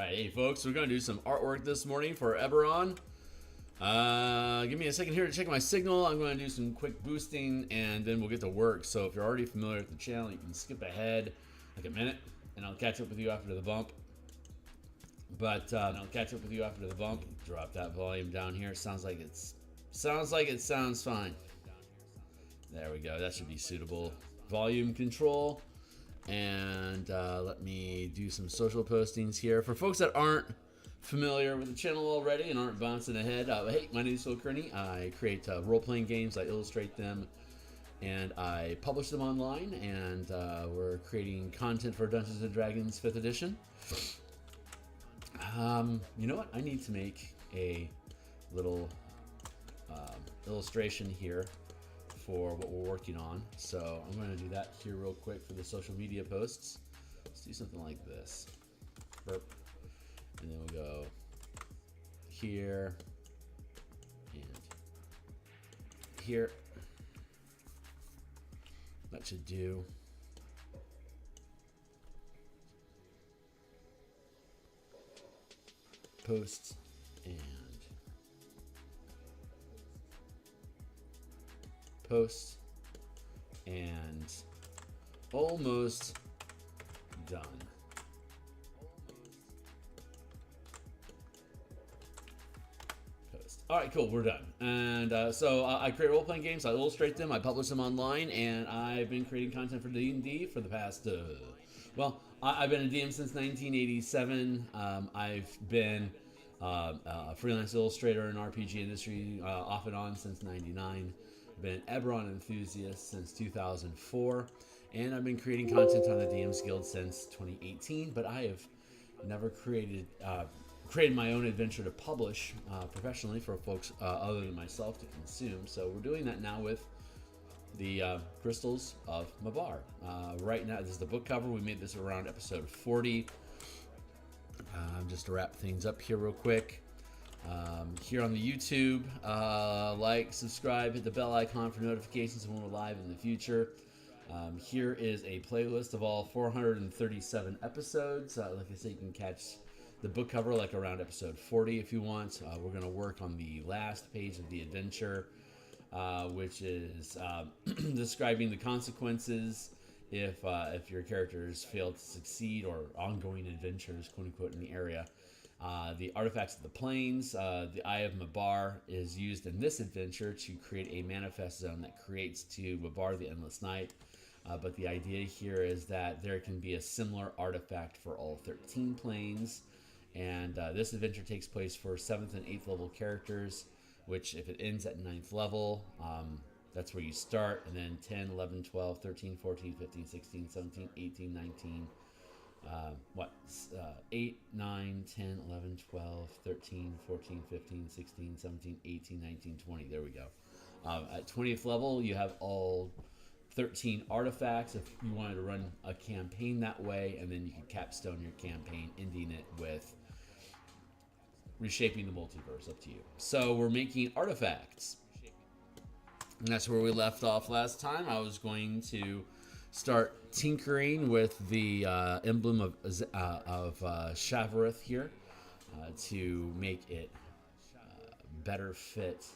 Alright, hey folks, we're going to do some artwork this morning for Eberron. Give me a second here to check my signal. I'm going to do some quick boosting and then we'll get to work. So if you're already familiar with the channel, you can skip ahead like a minute and I'll catch up with you after the bump. Drop that volume down here. Sounds like it sounds fine. There we go. That should be suitable. Volume control. And let me do some social postings here. For folks that aren't familiar with the channel already and aren't bouncing ahead, hey, my name is Phil Kearney. I create role-playing games, I illustrate them, and I publish them online. And we're creating content for Dungeons & Dragons 5th edition. You know what? I need to make a little illustration here for what we're working on. So I'm going to do that here real quick for the social media posts. Let's do something like this. Burp. And then we'll go here and here. That should do. Posts and post and almost done. Post. All right, cool, we're done. And so I create role-playing games, I illustrate them, I publish them online, and I've been creating content for D&D for the past, well, I've been a DM since 1987. I've been a freelance illustrator in RPG industry off and on since 99. I've been an Eberron enthusiast since 2004, and I've been creating content on the DMsGuild since 2018, but I have never created my own adventure to publish professionally for folks other than myself to consume. So we're doing that now with the Crystals of Mabar. Right now, this is the book cover. We made this around episode 40. Just to wrap things up here real quick. Here on the YouTube, like, subscribe, hit the bell icon for notifications when we're live in the future. Here is a playlist of all 437 episodes. Like I said, you can catch the book cover like around episode 40 if you want. We're going to work on the last page of the adventure, which is describing the consequences if your characters fail to succeed, or ongoing adventures, quote unquote, in the area. The artifacts of the plains, the Eye of Mabar, is used in this adventure to create a manifest zone that creates to Mabar the Endless Night. But the idea here is that there can be a similar artifact for all 13 planes. And this adventure takes place for 7th and 8th level characters, which if it ends at 9th level, that's where you start. And then 10, 11, 12, 13, 14, 15, 16, 17, 18, 19... 8, 9, 10, 11, 12, 13, 14, 15, 16, 17, 18, 19, 20. There we go. At 20th level, you have all 13 artifacts if you wanted to run a campaign that way, and then you can capstone your campaign, ending it with reshaping the multiverse. Up to you. So we're making artifacts. And that's where we left off last time. I was going to start tinkering with the emblem of Shavareth here to make it better fit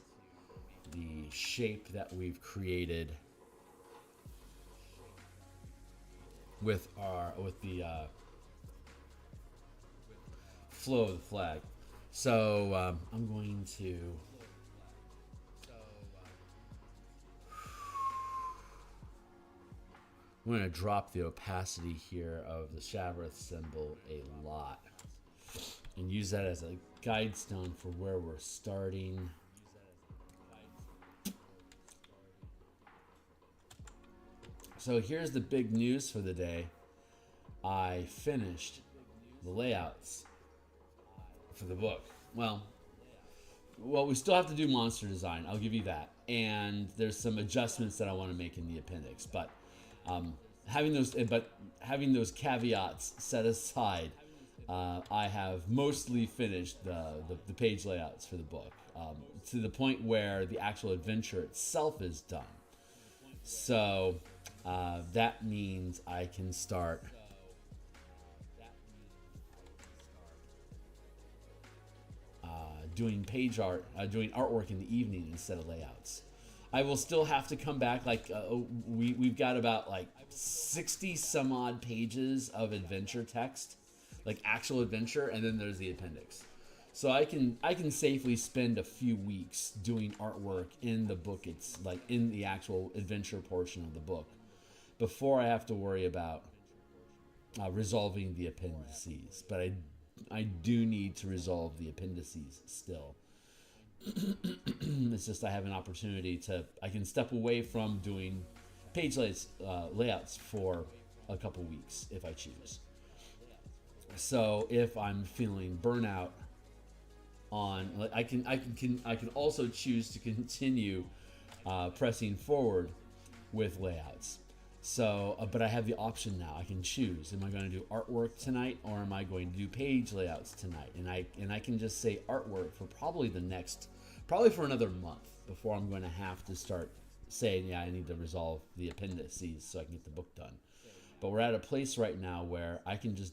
the shape that we've created with the flow of the flag. So I'm going to I'm going to drop the opacity here of the Shavareth symbol a lot and use that as a guide stone for where we're starting. So here's the big news for the day. I finished the layouts for the book. Well, we still have to do monster design. I'll give you that. And there's some adjustments that I want to make in the appendix, but having those caveats set aside, I have mostly finished the page layouts for the book, to the point where the actual adventure itself is done. So that means I can start doing page art, doing artwork in the evening instead of layouts. I will still have to come back. Like we've got about like 60 some odd pages of adventure text, like actual adventure, and then there's the appendix. So I can safely spend a few weeks doing artwork in the book. It's like in the actual adventure portion of the book before I have to worry about resolving the appendices. But I do need to resolve the appendices still. It's just I have an opportunity I can step away from doing page layouts for a couple weeks if I choose. So if I'm feeling burnout I can also choose to continue pressing forward with layouts. So, but I have the option now. I can choose: am I going to do artwork tonight, or am I going to do page layouts tonight? And I can just say artwork for probably for another month before I'm going to have to start saying, yeah, I need to resolve the appendices so I can get the book done. But we're at a place right now where I can just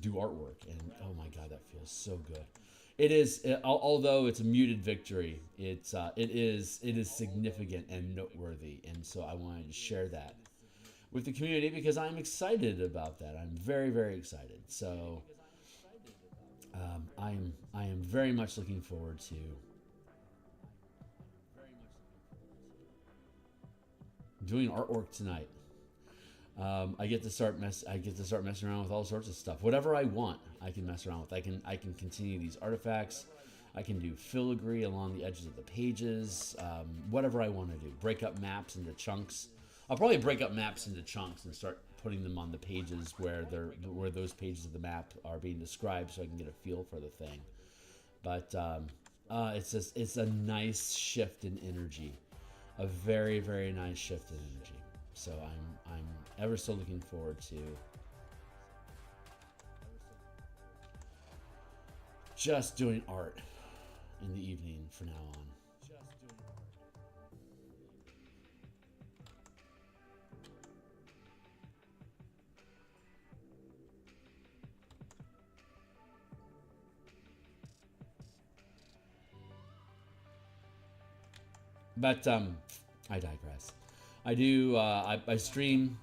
do artwork, and oh my god, that feels so good. It is, although it's a muted victory, it is significant and noteworthy, and so I wanted to share that with the community because I'm excited about that. I'm very, very excited. So I am very much looking forward to doing artwork tonight. I get to start messing around with all sorts of stuff. Whatever I want, I can mess around with. I can continue these artifacts. I can do filigree along the edges of the pages. Whatever I want to do. Break up maps into chunks. I'll probably break up maps into chunks and start putting them on the pages where those pages of the map are being described, so I can get a feel for the thing. But it's a nice shift in energy, a very, very nice shift in energy. So I'm ever so looking forward to just doing art in the evening from now on. But I digress. I stream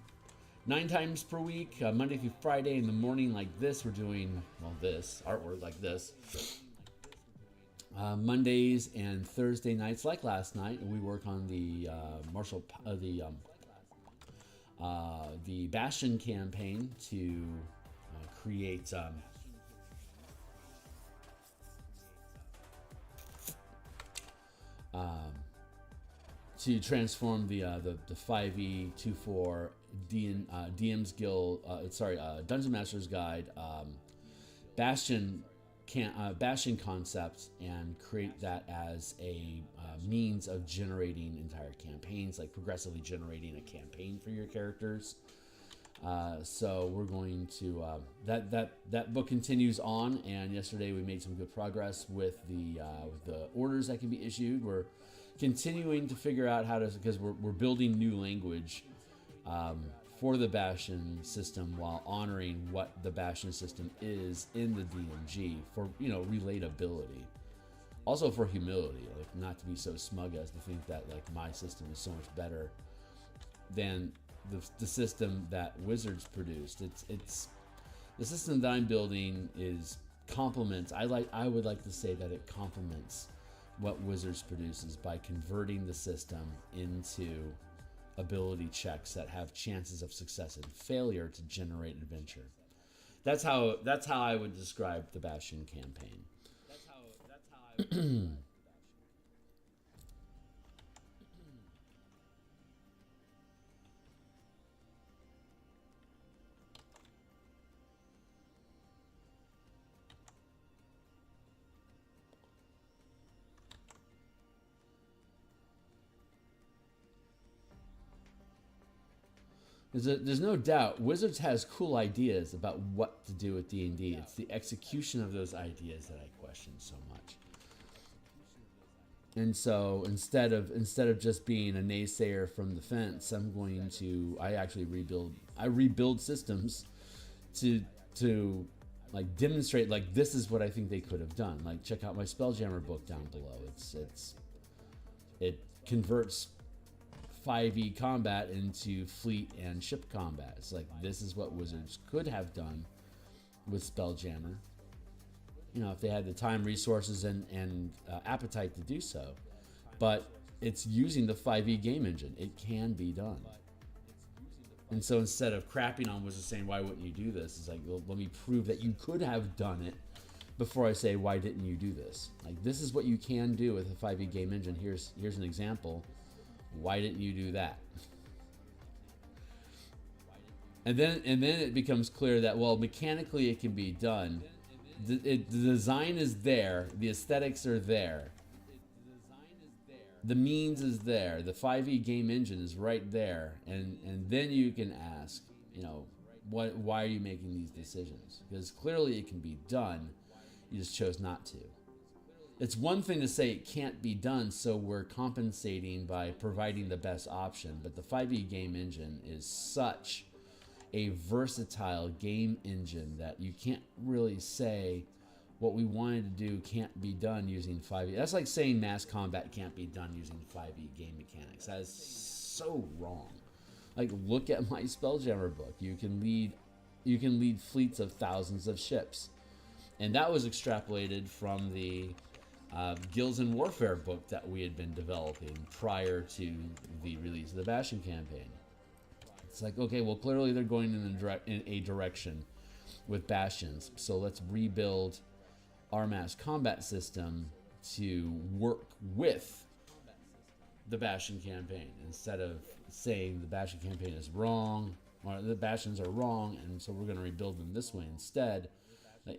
9 times per week, Monday through Friday in the morning like this. We're doing, this artwork like this. Mondays and Thursday nights like last night, we work on the the Bastion campaign to create to transform the 5e24 DMsGuild, Dungeon Master's Guide, Bastion concept, and create that as a means of generating entire campaigns, like progressively generating a campaign for your characters. So we're going to that book continues on, and yesterday we made some good progress with the orders that can be issued. We're continuing to figure out how to, because we're building new language for the Bastion system while honoring what the Bastion system is in the DMG for relatability, also for humility, like not to be so smug as to think that like my system is so much better than the system that Wizards produced. It's the system that I'm building is complements. I would like to say that it complements what Wizards produces by converting the system into ability checks that have chances of success and failure to generate adventure. That's how I would describe the Bastion campaign. There's no doubt Wizards has cool ideas about what to do with D&D. It's the execution of those ideas that I question so much. And so instead of just being a naysayer from the fence, I actually rebuild systems to like demonstrate like this is what I think they could have done. Like check out my Spelljammer book down below. It converts 5e combat into fleet and ship combat. It's like this is what Wizards could have done with Spelljammer. You know, if they had the time, resources, and appetite to do so. But it's using the 5e game engine. It can be done. And so instead of crapping on Wizards saying, why wouldn't you do this? It's like, well, let me prove that you could have done it before I say, why didn't you do this? Like, this is what you can do with a 5e game engine. Here's an example. Why didn't you do that? And then it becomes clear that, well, mechanically it can be done. The design is there. The aesthetics are there. The means is there. The 5e game engine is right there. And then you can ask, you know, why are you making these decisions? Because clearly it can be done. You just chose not to. It's one thing to say it can't be done, so we're compensating by providing the best option. But the 5e game engine is such a versatile game engine that you can't really say what we wanted to do can't be done using 5e. That's like saying mass combat can't be done using 5e game mechanics. That is so wrong. Like, look at my Spelljammer book. You can lead fleets of thousands of ships. And that was extrapolated from the Guilds and Warfare book that we had been developing prior to the release of the Bastion campaign. It's like, okay, well, clearly they're going in a direction with Bastions, so let's rebuild our mass combat system to work with the Bastion campaign instead of saying the Bastion campaign is wrong or the Bastions are wrong, and so we're going to rebuild them this way instead.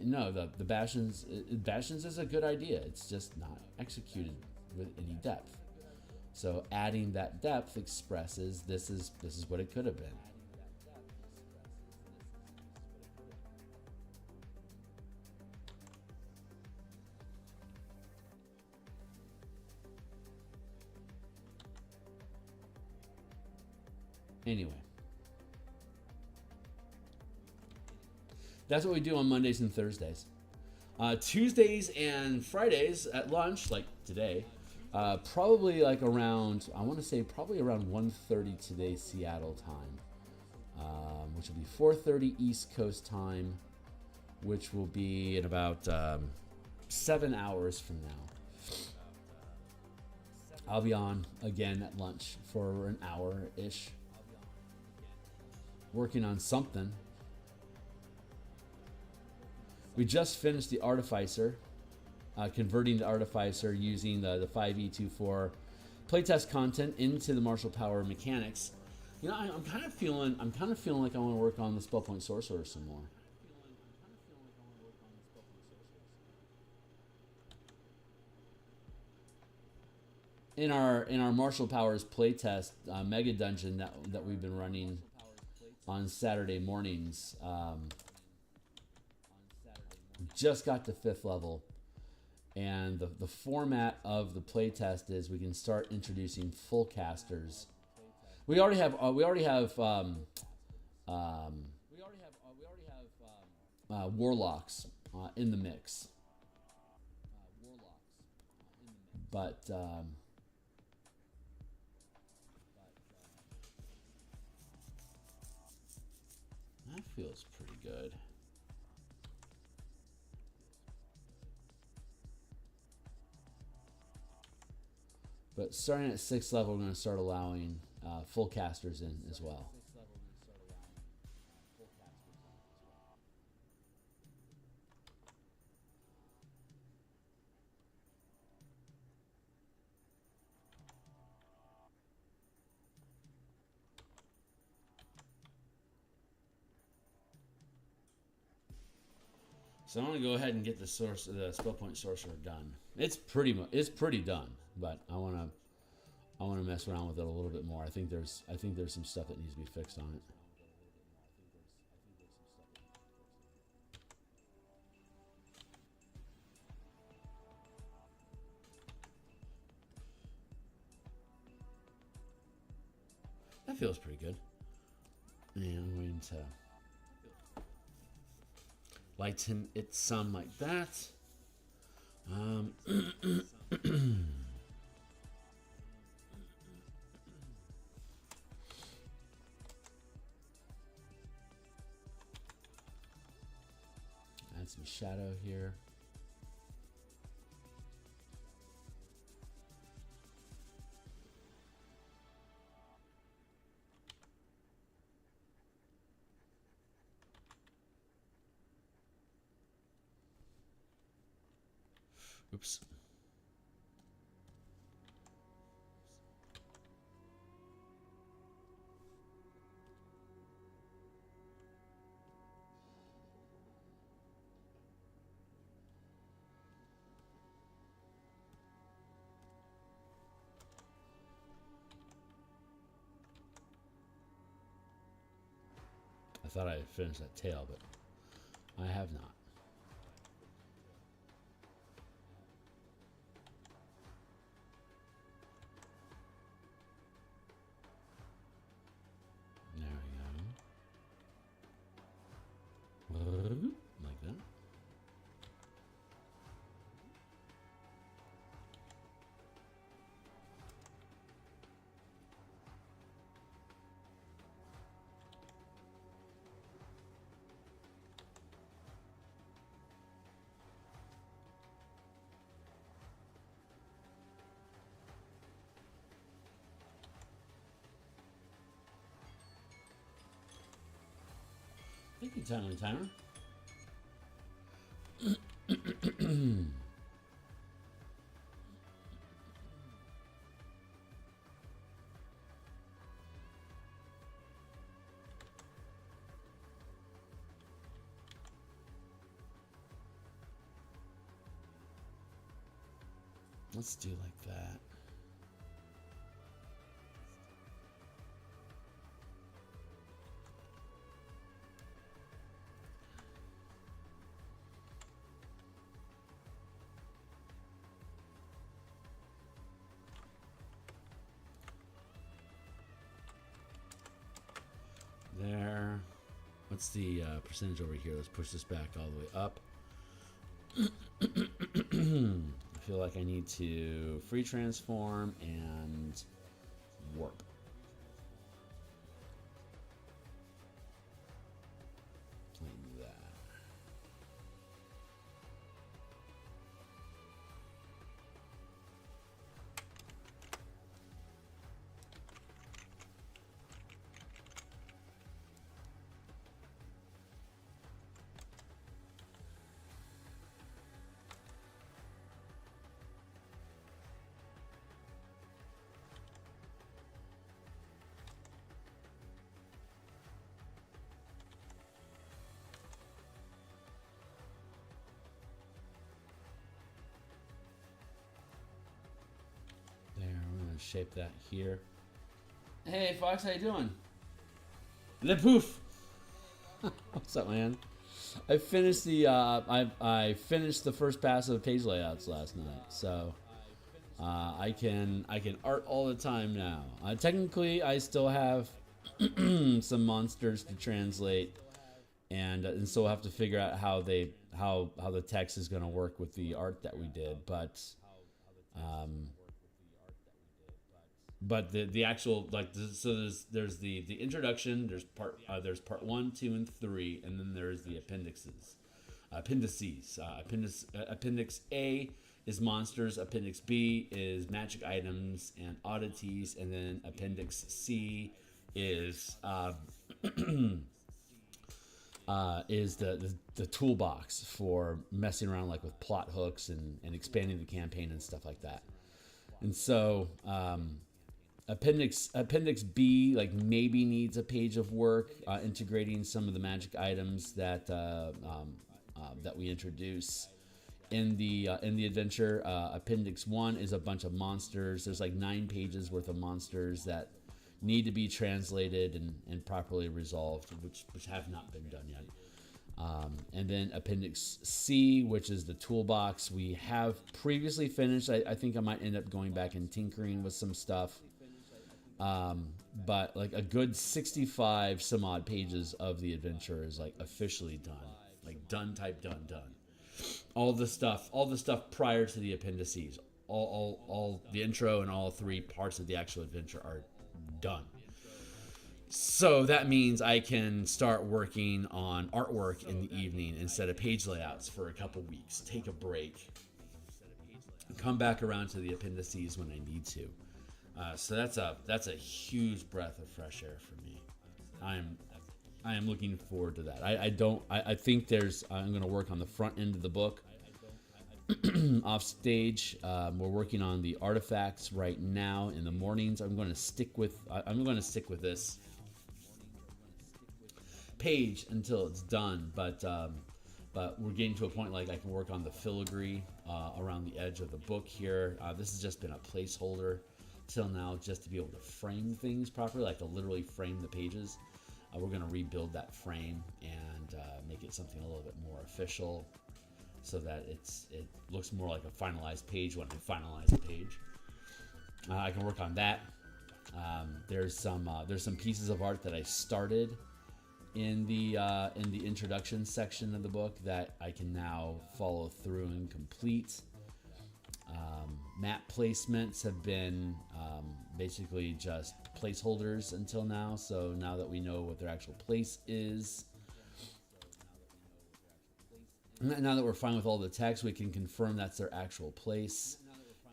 No, the Bastions is a good idea. It's just not executed with any depth. So adding that depth expresses this is what it could have been. Anyway. That's what we do on Mondays and Thursdays. Tuesdays and Fridays at lunch, like today, probably like around, I want to say probably around 1:30 today Seattle time, which will be 4:30 East Coast time, which will be in about 7 hours from now. I'll be on again at lunch for an hour-ish, working on something. We just finished the Artificer, converting the Artificer using the 5e24 playtest content into the martial power mechanics. You know, I'm kind of feeling like I want to work on the Spell Point Sorcerer some more. In our martial powers playtest mega dungeon that we've been running on Saturday mornings. Just got to 5th level, and the format of the playtest is we can start introducing full casters. We already have warlocks in the mix, but that feels pretty good. But starting at 6th level, we're going to start allowing full casters in as well. So I'm going to go ahead and get the Spell Point Sorcerer done. It's pretty done, but I want to mess around with it a little bit more. I think there's some stuff that needs to be fixed on it. That feels pretty good. And I'm going to lighten it some like that. Add some shadow here. Oops. I thought I had finished that tail, but I have not. There we go. Like that. Thank you, timer. Let's do like that. There. What's the percentage over here? Let's push this back all the way up. I feel like I need to free transform and warp. Like that. Shape that here. Hey Fox, how you doing? Le poof. What's up, man? I finished the I finished the first pass of page layouts last night, so I can art all the time now. Technically, I still have some monsters to translate, and so we'll have to figure out how the text is going to work with the art that we did, but the actual, like, so there's the introduction, there's part 1, 2, and 3, and then there's the appendices. Appendix A is monsters, appendix B is magic items and oddities, and then appendix C is is the toolbox for messing around, like, with plot hooks and expanding the campaign and stuff like that. And so Appendix B, like, maybe needs a page of work, integrating some of the magic items that that we introduce in the adventure. Appendix 1 is a bunch of monsters. There's like 9 pages worth of monsters that need to be translated and properly resolved, which have not been done yet. And then Appendix C, which is the toolbox, we have previously finished. I think I might end up going back and tinkering with some stuff. But like a good 65 some odd pages of the adventure is like officially done, like done, type done. All the stuff prior to the appendices, all the intro and all 3 parts of the actual adventure are done. So that means I can start working on artwork in the evening instead of page layouts for a couple weeks. Take a break. Come back around to the appendices when I need to. So that's a huge breath of fresh air for me. I am looking forward to that. I think I'm going to work on the front end of the book off stage. We're working on the artifacts right now in the mornings. I'm going to stick with this page until it's done, but we're getting to a point like I can work on the filigree around the edge of the book here. This has just been a placeholder till now, just to be able to frame things properly, like to literally frame the pages. We're going to rebuild that frame and make it something a little bit more official, so that it looks more like a finalized page when I finalize the page. I can work on that. There's some pieces of art that I started in the introduction section of the book that I can now follow through and complete. Map placements have been basically just placeholders until now. So now that we know what their actual place is, now that we're fine with all the text, we can confirm that's their actual place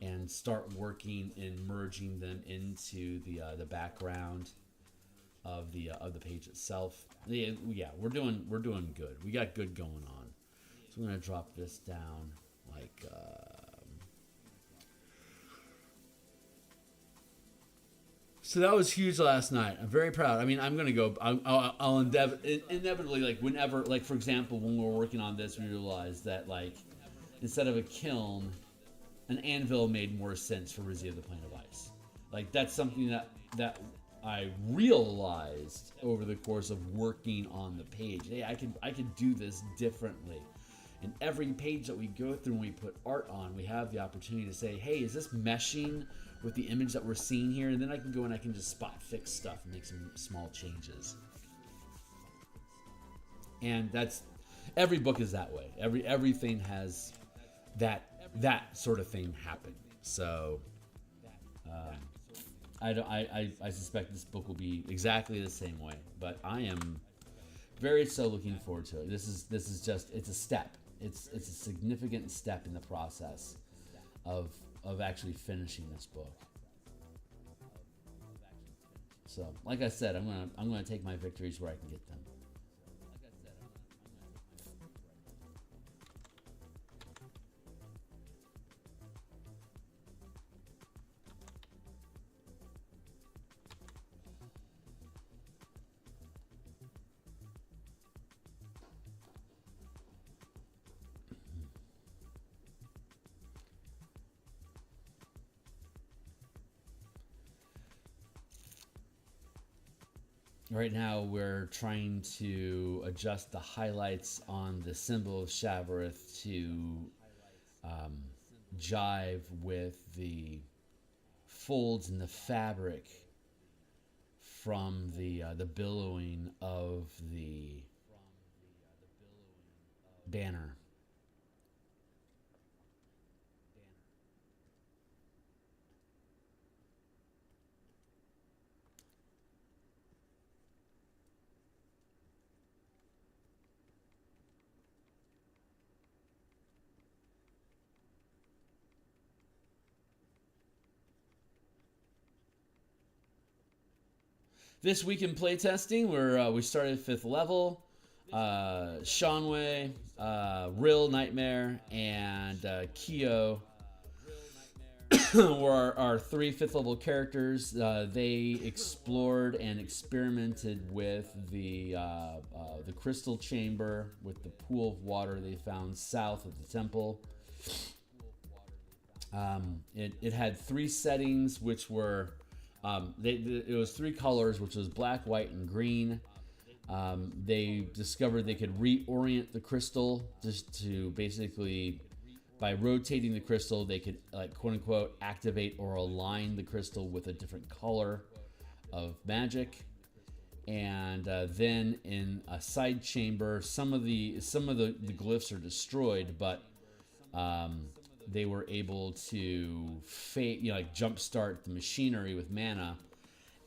and start working in merging them into the background of the page itself. Yeah, we're doing good. We got good going on. So I'm gonna drop this down like. So that was huge last night. I'm very proud. I mean, I'm gonna go. I'll inevitably, like whenever, like for example, when we were working on this, we realized that like instead of a kiln, an anvil made more sense for Rizzy of the Plane of Ice. Like that's something that I realized over the course of working on the page. Hey, I could do this differently. And every page that we go through and we put art on, we have the opportunity to say, hey, is this meshing with the image that we're seeing here? And then I can go and I can just spot fix stuff and make some small changes. And that's, every book is that way. Everything has that sort of thing happen. So I suspect this book will be exactly the same way, but I am very so looking forward to it. This is just, it's a step. It's a significant step in the process of actually finishing this book. So, like I said, I'm gonna take my victories where I can get them. Right now, we're trying to adjust the highlights on the symbol of Shavareth to jive with the folds in the fabric from the billowing of the banner. This week in playtesting, we started 5th level. Shanwei, Rill Nightmare, and Kyo were our 3 5th level characters. They explored and experimented with the crystal chamber with the pool of water they found south of the temple. It had 3 settings, which were it was 3 colors, which was black, white, and green. They discovered they could reorient the crystal just to basically, by rotating the crystal, they could, like, quote unquote, activate or align the crystal with a different color of magic. And then in a side chamber, some of the glyphs are destroyed, but they were able to like jumpstart the machinery with mana.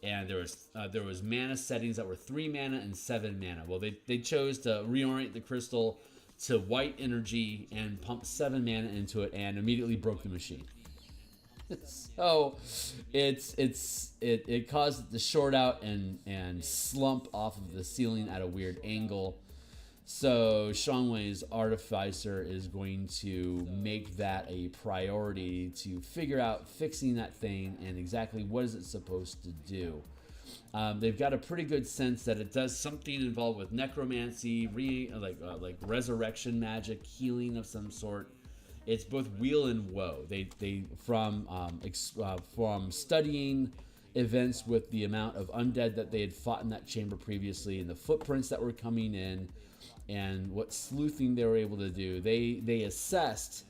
And there was mana settings that were 3 mana and 7 mana. Well, they chose to reorient the crystal to white energy and pump 7 mana into it, and immediately broke the machine. So it caused it to short out and slump off of the ceiling at a weird angle. So Shanwei's Artificer is going to make that a priority to figure out fixing that thing and exactly what is it supposed to do. They've got a pretty good sense that it does something involved with necromancy, like resurrection magic, healing of some sort. It's both weal and woe. They from studying events with the amount of undead that they had fought in that chamber previously, and the footprints that were coming in, and what sleuthing they were able to do. They assessed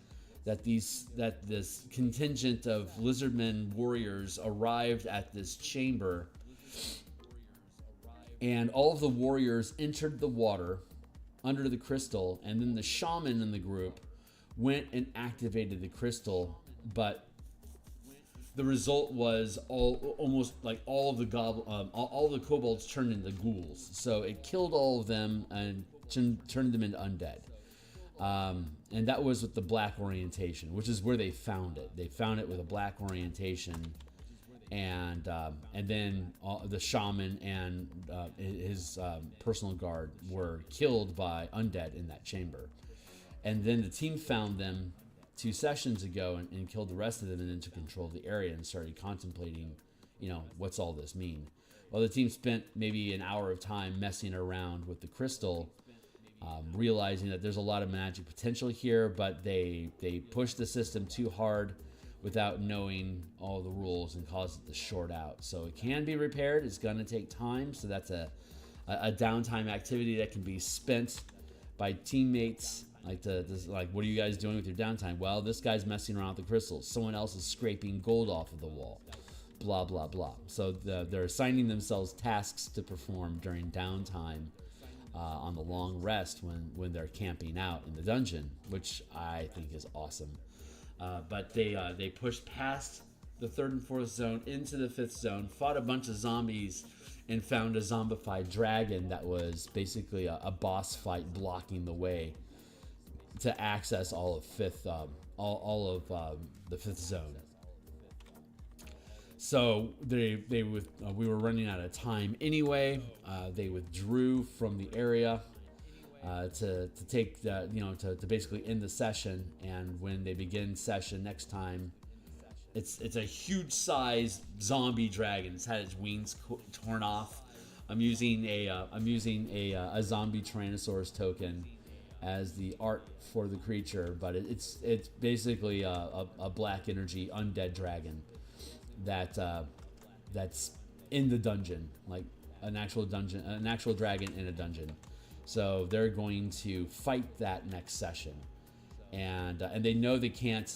that this contingent of lizardmen warriors arrived at this chamber, and all of the warriors entered the water under the crystal, and then the shaman in the group went and activated the crystal, but the result was almost like all of the kobolds turned into ghouls. So it killed all of them and turned them into undead. And that was with the black orientation, which is where they found it. They found it with a black orientation, and then the shaman and his personal guard were killed by undead in that chamber. And then the team found them 2 sessions ago and killed the rest of them, and then took control of the area and started contemplating, what's all this mean? Well, the team spent maybe an hour of time messing around with the crystal, realizing that there's a lot of magic potential here, but they pushed the system too hard without knowing all the rules and caused it to short out. So it can be repaired. It's going to take time. So that's a downtime activity that can be spent by teammates. Like, what are you guys doing with your downtime? Well, this guy's messing around with the crystals. Someone else is scraping gold off of the wall. Blah, blah, blah. So they're assigning themselves tasks to perform during downtime on the long rest when they're camping out in the dungeon, which I think is awesome. But they pushed past the 3rd and 4th zone into the 5th zone, fought a bunch of zombies, and found a zombified dragon that was basically a boss fight blocking the way to access all of the 5th zone. So we were running out of time anyway. They withdrew from the area to take to basically end the session. And when they begin session next time, it's a huge size zombie dragon. It's had its wings torn off. I'm using a zombie Tyrannosaurus token as the art for the creature, but it's basically a black energy undead dragon that's in the dungeon, like an actual dragon in a dungeon. So they're going to fight that next session, and they know they can't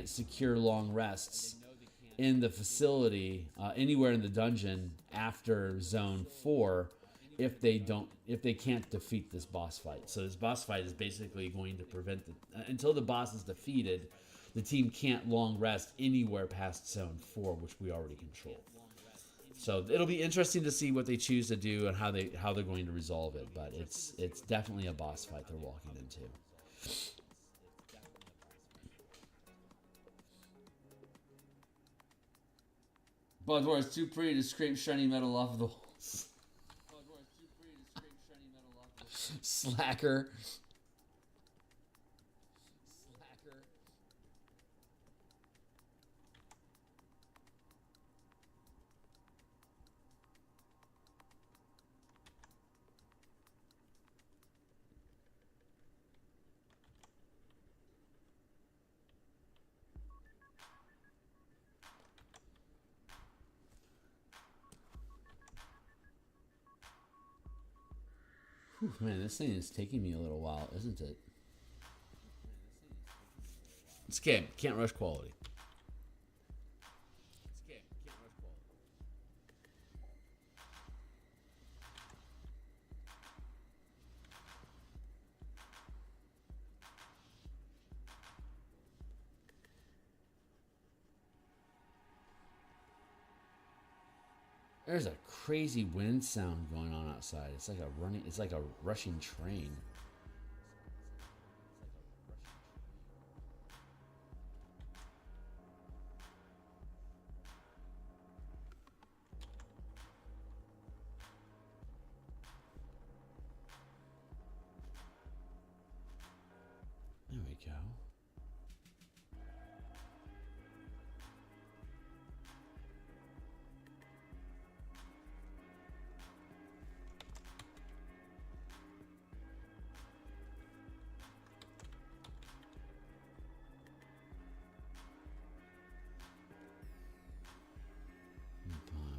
secure long rests in the facility anywhere in the dungeon after zone 4 if they can't defeat this boss fight. So this boss fight is basically going to prevent until the boss is defeated, the team can't long rest anywhere past zone 4, which we already control. So it'll be interesting to see what they choose to do and how they're going to resolve it. But it's definitely a boss fight they're walking into. Bloodborne is too pretty to scrape shiny metal off of the walls. Slacker. Whew, man, this thing is taking me a little while, isn't it? It's okay. Can't rush quality. There's a crazy wind sound going on outside. It's like a rushing train. There we go.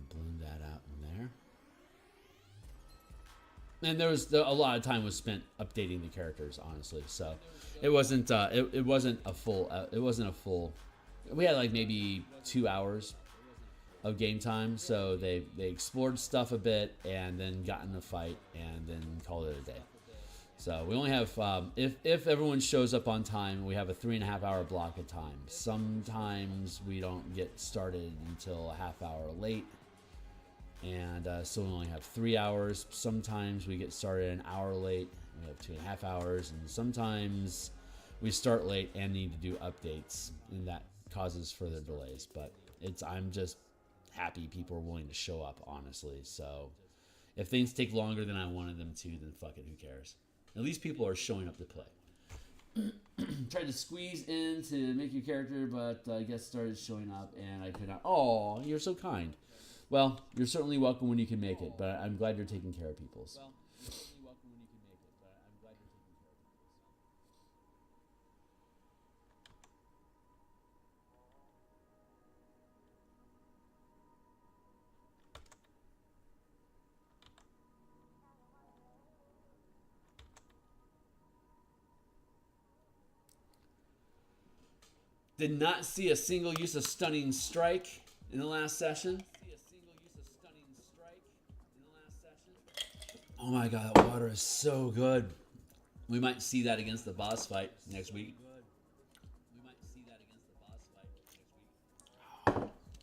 Blend that out in there. And there was a lot of time was spent updating the characters, honestly. So it wasn't it wasn't a full. We had like maybe 2 hours of game time. So they explored stuff a bit and then got in a fight and then called it a day. So we only have if everyone shows up on time, we have a 3.5 hour block of time. Sometimes we don't get started until a half hour late. And so we only have 3 hours. Sometimes we get started an hour late. We have 2.5 hours. And sometimes we start late and need to do updates. And that causes further delays. But I'm just happy people are willing to show up, honestly. So if things take longer than I wanted them to, then fuck it, who cares? At least people are showing up to play. Tried to squeeze in to make your character, but I guess started showing up and I could not. Oh, you're so kind. Well, you're certainly welcome when you can make it, but I'm glad you're taking care of people's. Did not see a single use of Stunning Strike in the last session. Oh my god, that water is so good. We might see that against the boss fight next week.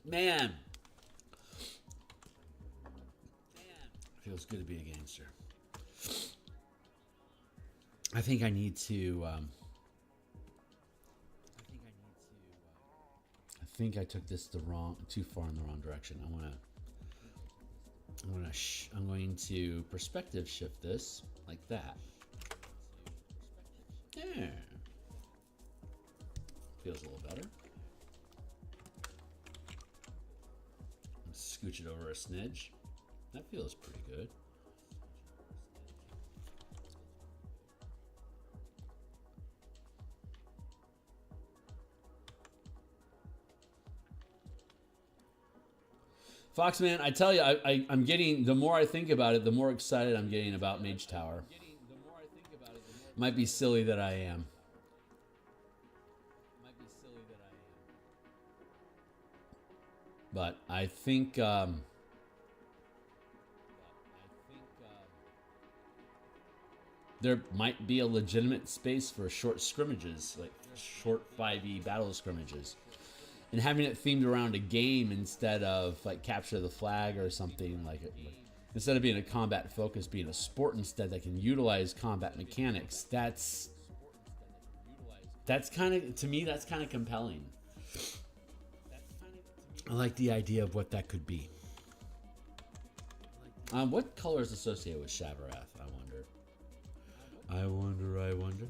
Man. Feels good to be a gangster. I think I need to... I think I took this too far in the wrong direction. I'm going to perspective shift this like that. Yeah. Feels a little better. Let's scooch it over a smidge. That feels pretty good. Foxman, I tell you, I'm getting, the more I think about it, the more excited I'm getting about Mage Tower. Might be silly that I am. But I think, there might be a legitimate space for short scrimmages, like short 5e battle scrimmages. And having it themed around a game instead of like capture the flag or something like it. Instead of being a combat focus, being a sport instead that can utilize combat mechanics. That's kind of, to me, that's kind of compelling. I like the idea of what that could be. What color is associated with Shavarath? I wonder.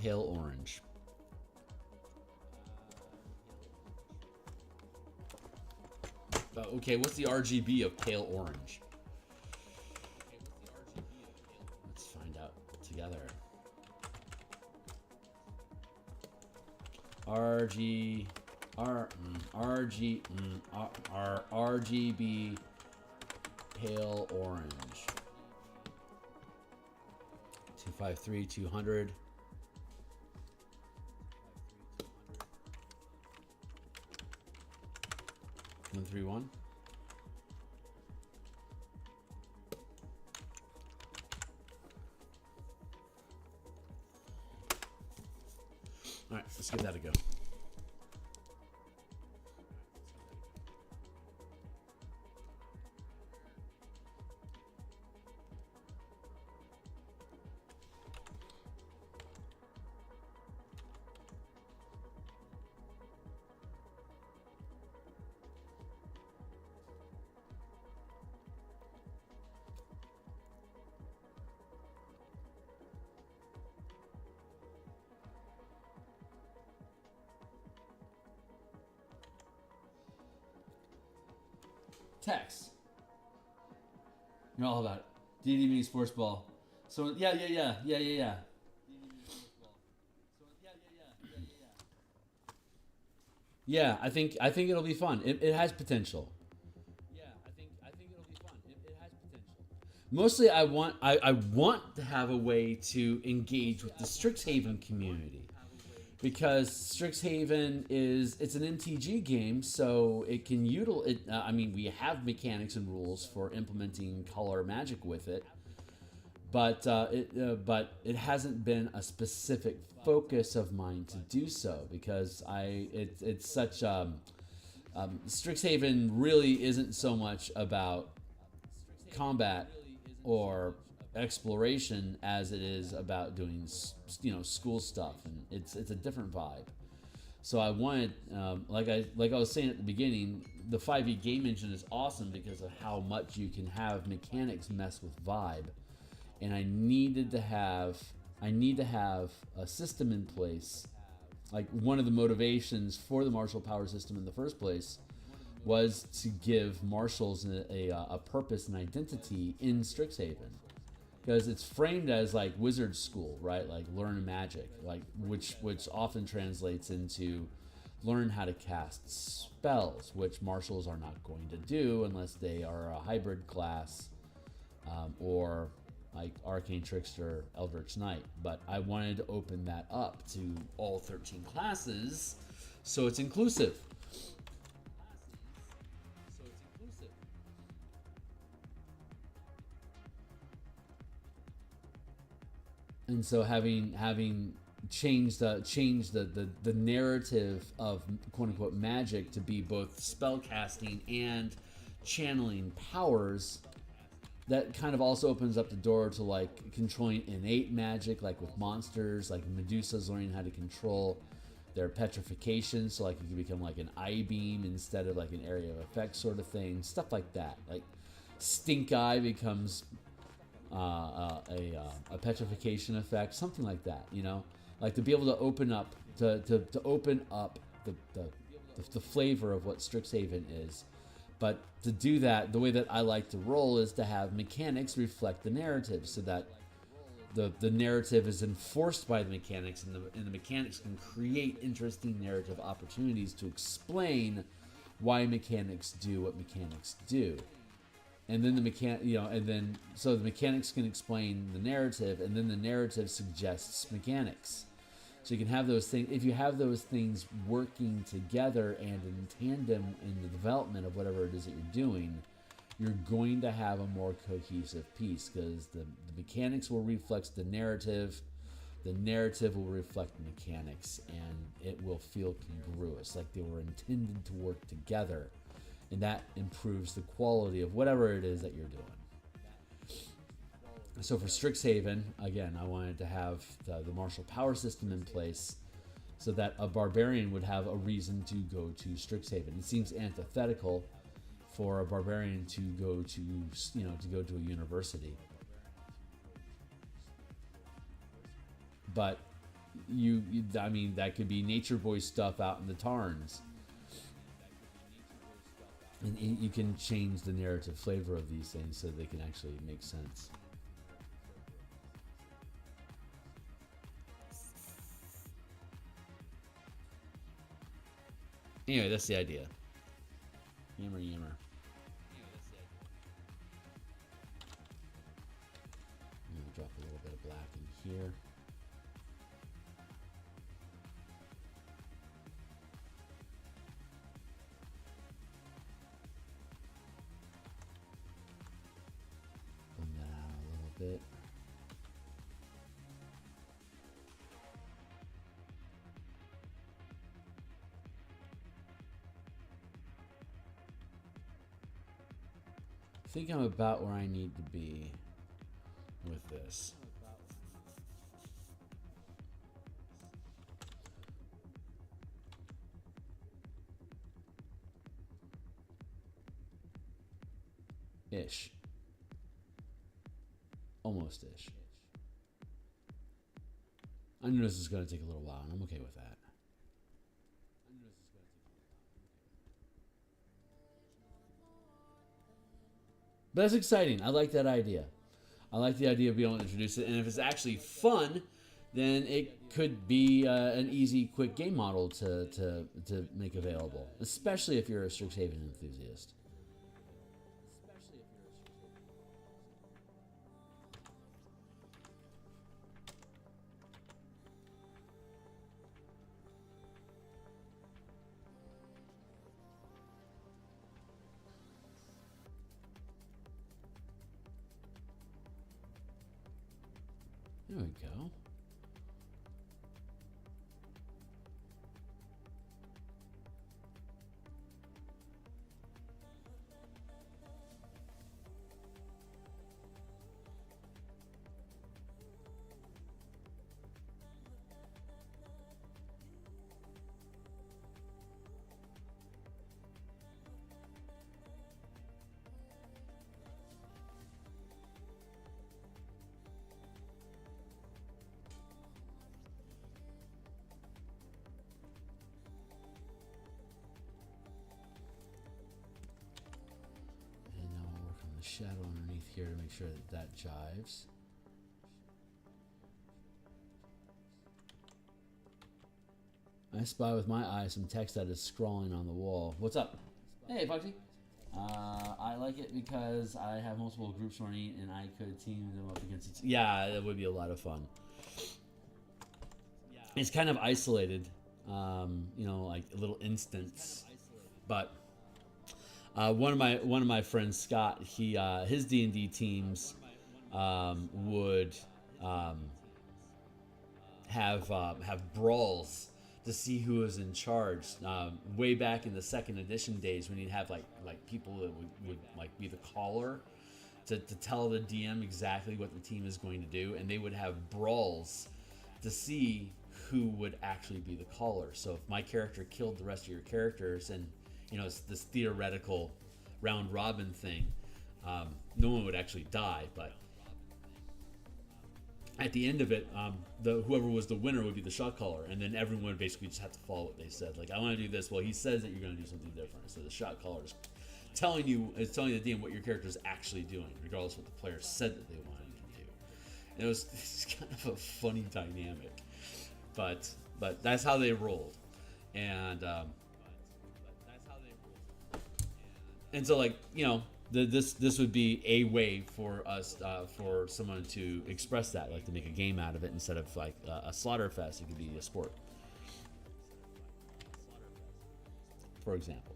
Pale orange. Okay, what's the RGB of pale orange? Let's find out together. RGB pale orange. 253 200. 131. let's give that a go. Text. You're all about it. DD mini sports ball. So yeah. Yeah, I think it'll be fun. It has potential. Yeah, I think it'll be fun. It has potential. Mostly, I want to have a way to engage with the Strixhaven community. Because Strixhaven it's an MTG game, so it can utilize. I mean, we have mechanics and rules for implementing color magic with it, but it hasn't been a specific focus of mine to do so because it's such Strixhaven really isn't so much about combat or exploration as it is about doing school stuff, and it's a different vibe. So I wanted like I was saying at the beginning, the 5e game engine is awesome because of how much you can have mechanics mess with vibe, and I need to have a system in place. Like one of the motivations for the martial power system in the first place was to give martials a purpose and identity in Strixhaven. Because it's framed as like wizard school, right? Like learn magic, like which often translates into learn how to cast spells, which martials are not going to do unless they are a hybrid class, or like Arcane Trickster, Eldritch Knight. But I wanted to open that up to all 13 classes, so it's inclusive. And so having changed the narrative of quote unquote magic to be both spell casting and channeling powers, that kind of also opens up the door to like controlling innate magic, like with monsters, like Medusa's learning how to control their petrification, so like it can become like an eye beam instead of like an area of effect sort of thing, stuff like that. Like Stink Eye becomes a petrification effect, something like that, like to be able to open up to open up the flavor of what Strixhaven is. But to do that, the way that I like to roll is to have mechanics reflect the narrative, so that the narrative is enforced by the mechanics, and the mechanics can create interesting narrative opportunities to explain why mechanics do what mechanics do. And then so the mechanics can explain the narrative, and then the narrative suggests mechanics. So you can have those things. If you have those things working together and in tandem in the development of whatever it is that you're doing, you're going to have a more cohesive piece, because the mechanics will reflect the narrative will reflect the mechanics, and it will feel congruous, like they were intended to work together. And that improves the quality of whatever it is that you're doing. So for Strixhaven, again, I wanted to have the martial power system in place so that a barbarian would have a reason to go to Strixhaven. It seems antithetical for a barbarian to go to a university. But I mean, that could be Nature Boy stuff out in the Tarns. And you can change the narrative flavor of these things so they can actually make sense. Anyway, that's the idea. Yammer. I'm going to drop a little bit of black in here. Bit. think I'm about where I need to be with this. Ish. Almost ish. I know this is going to take a little while, and I'm okay with that. But that's exciting. I like that idea. I like the idea of being able to introduce it. And if it's actually fun, then it could be an easy, quick game model to make available, especially if you're a Strixhaven enthusiast. There we go. Shadow underneath here to make sure that that jives. I spy with my eye some text that is scrawling on the wall. What's up? Hey, Foxy. I like it because I have multiple groups running and I could team them up against each. Yeah, it would be a lot of fun. It's kind of isolated, you know, like a little instance, but. One of my friends, Scott, he his D&D teams would have brawls to see who was in charge. Way back in the second edition days, when you'd have like people that would like be the caller to tell the DM exactly what the team is going to do, and they would have brawls to see who would actually be the caller. So if my character killed the rest of your characters, and you know, it's this theoretical round robin thing. No one would actually die, but at the end of it, whoever was the winner would be the shot caller, and then everyone would basically just have to follow what they said. Like, I want to do this. Well, he says that you're going to do something different. So the shot caller is telling the DM what your character is actually doing, regardless of what the player said that they wanted to do. And it's kind of a funny dynamic, but that's how they rolled, and. And so, like, you know, this would be a way for us, for someone to express that, like to make a game out of it instead of like a slaughterfest. It could be a sport, for example.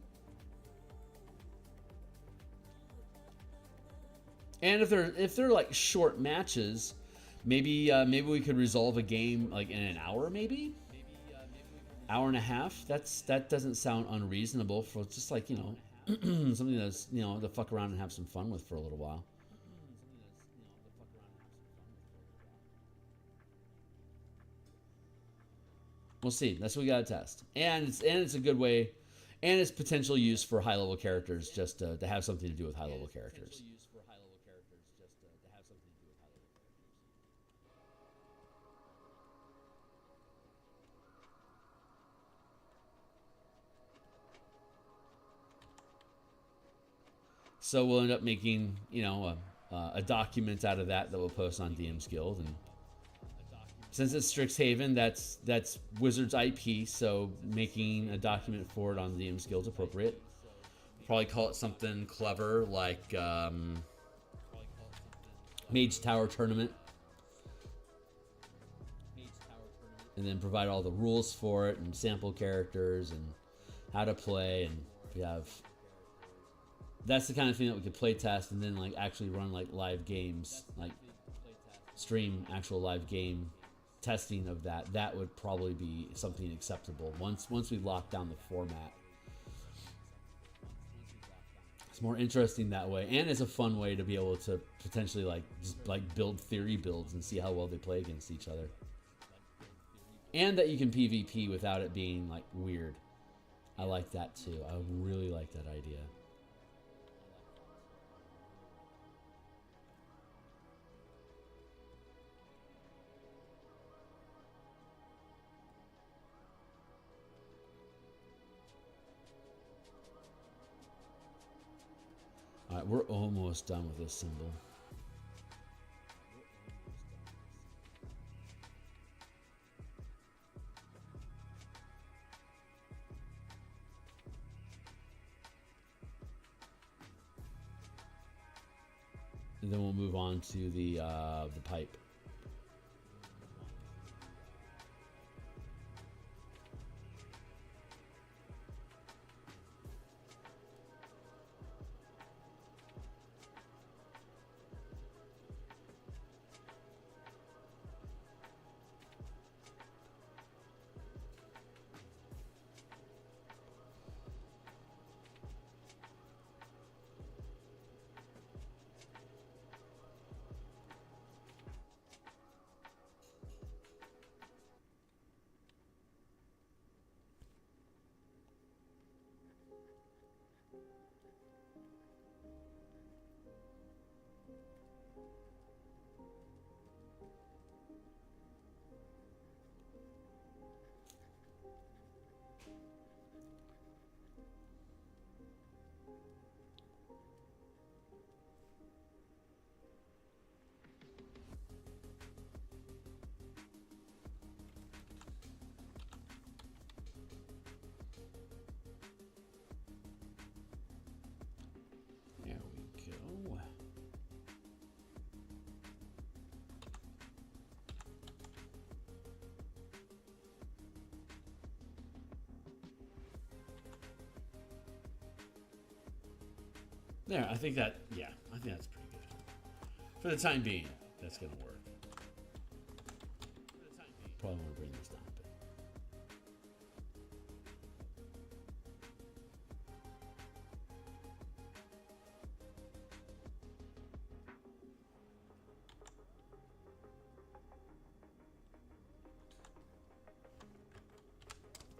And if they're like short matches, maybe we could resolve a game like in an hour, maybe hour and a half. That doesn't sound unreasonable for just like, you know. Something that's, you know, to fuck around and have some fun with for a little while. We'll see. That's what we gotta test, and it's a good way, and it's potential use for high level characters, just to have something to do with high level characters. So we'll end up making, you know, a document out of that we'll post on DMsGuild, and since it's Strixhaven, that's Wizards IP, so making a document for it on DMsGuild is appropriate. Probably call it something clever like Mage Tower Tournament, and then provide all the rules for it and sample characters and how to play, and if you have. That's the kind of thing that we could play test and then like actually run like live games, like stream actual live game testing of that. That would probably be something acceptable once we lock down the format. It's more interesting that way, and it's a fun way to be able to potentially like just like build theory builds and see how well they play against each other. And that you can PvP without it being like weird. I like that too. I really like that idea. All right, we're almost done with this symbol. And then we'll move on to the pipe. There, I think that, yeah, I think that's pretty good. For the time being, that's going to work. Probably want to bring this down a bit.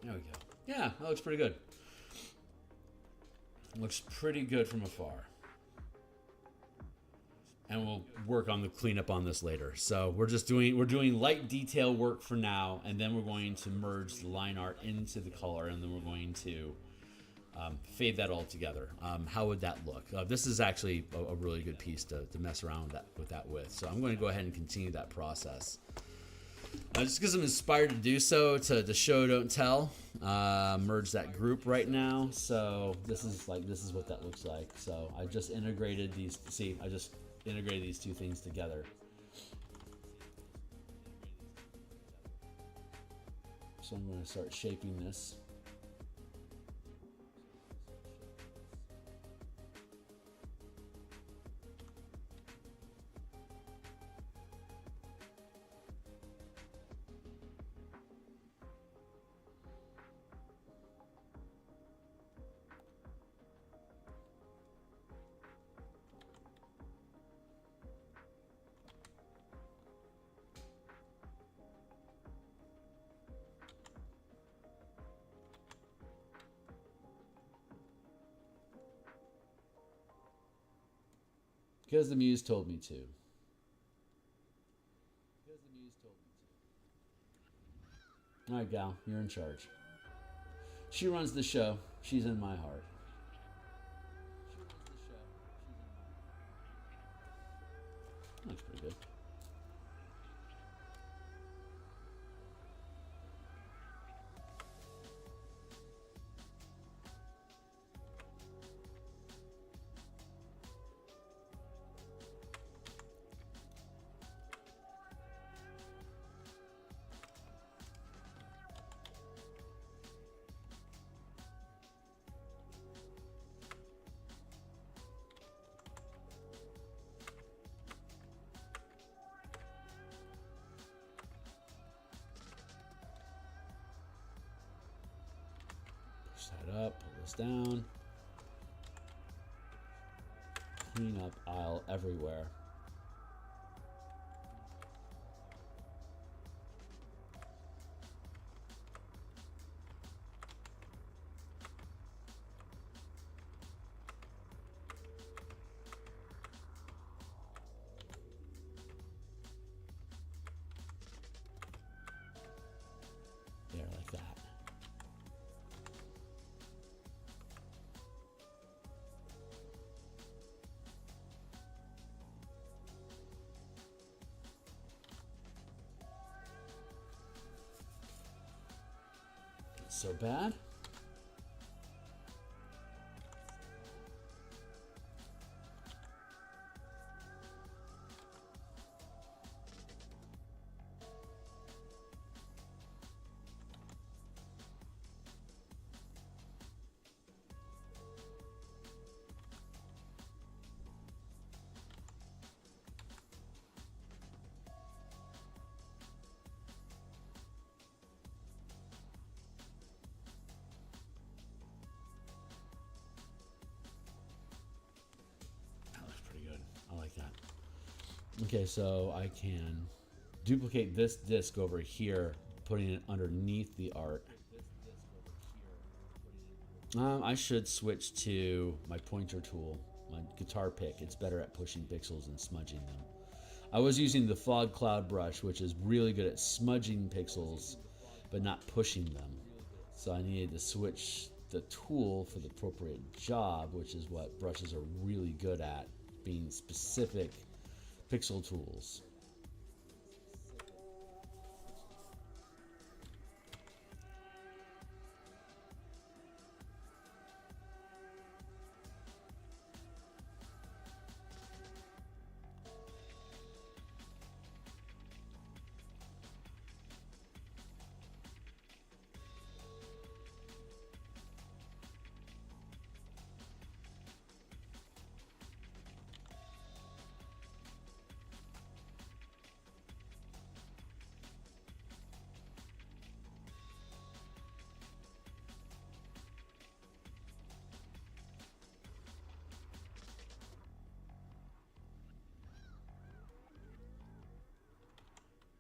There we go. Yeah, that looks pretty good. Looks pretty good from afar. And we'll work on the cleanup on this later. So we're doing light detail work for now, and then we're going to merge the line art into the color, and then we're going to fade that all together. How would that look? This is actually a really good piece to mess around with that with. So I'm going to go ahead and continue that process. Just because I'm inspired to do so, to show don't tell, merge that group right now. So this is what that looks like. So I just integrated these. See, I just integrated these two things together. So I'm going to start shaping this. Because the muse told me to. All right, gal, you're in charge. She runs the show. She's in my heart. Looks pretty good. Push that up, pull this down. cleanup aisle everywhere. There, like that. So bad. Okay, so I can duplicate this disc over here, putting it underneath the art. I should switch to my pointer tool, my guitar pick. It's better at pushing pixels and smudging them. I was using the fog cloud brush, which is really good at smudging pixels, but not pushing them. So I needed to switch the tool for the appropriate job, which is what brushes are really good at, being specific pixel tools.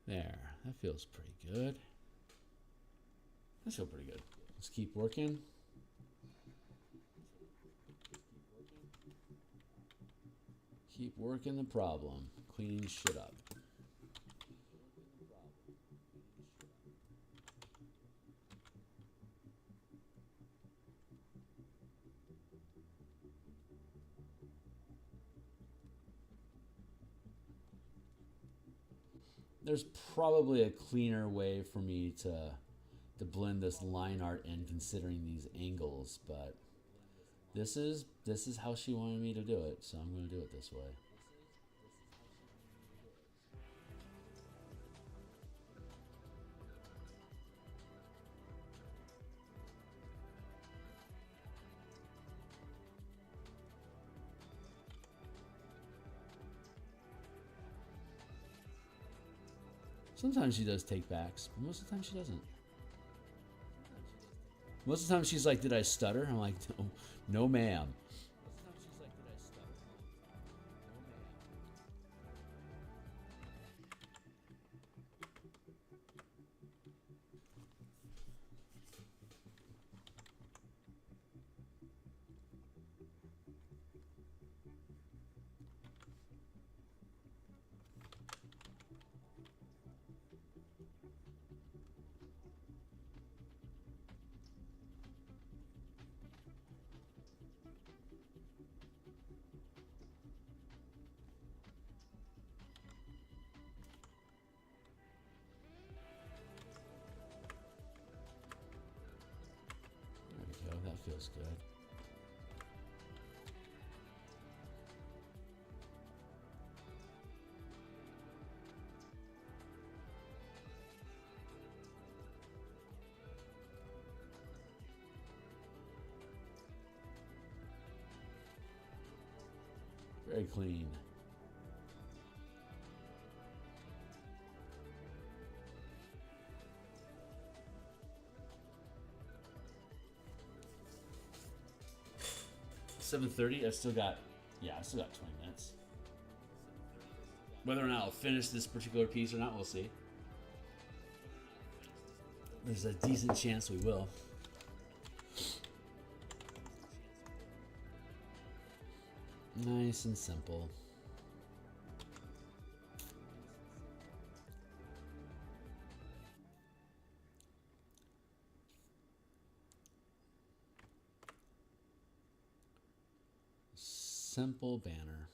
There, that feels pretty good. That feels pretty good. Let's keep working. Keep working the problem. Cleaning shit up. There's probably a cleaner way for me to blend this line art in, considering these angles, but this is how she wanted me to do it, so I'm going to do it this way. Sometimes she does take backs, but most of the time she doesn't. Most of the time she's like, did I stutter? I'm like, no ma'am. That feels good. Very clean. $7:30. I still got Yeah, I still got 20 minutes. Whether or not I'll finish this particular piece or not, we'll see. There's a decent chance we will. Nice and simple. Simple banner.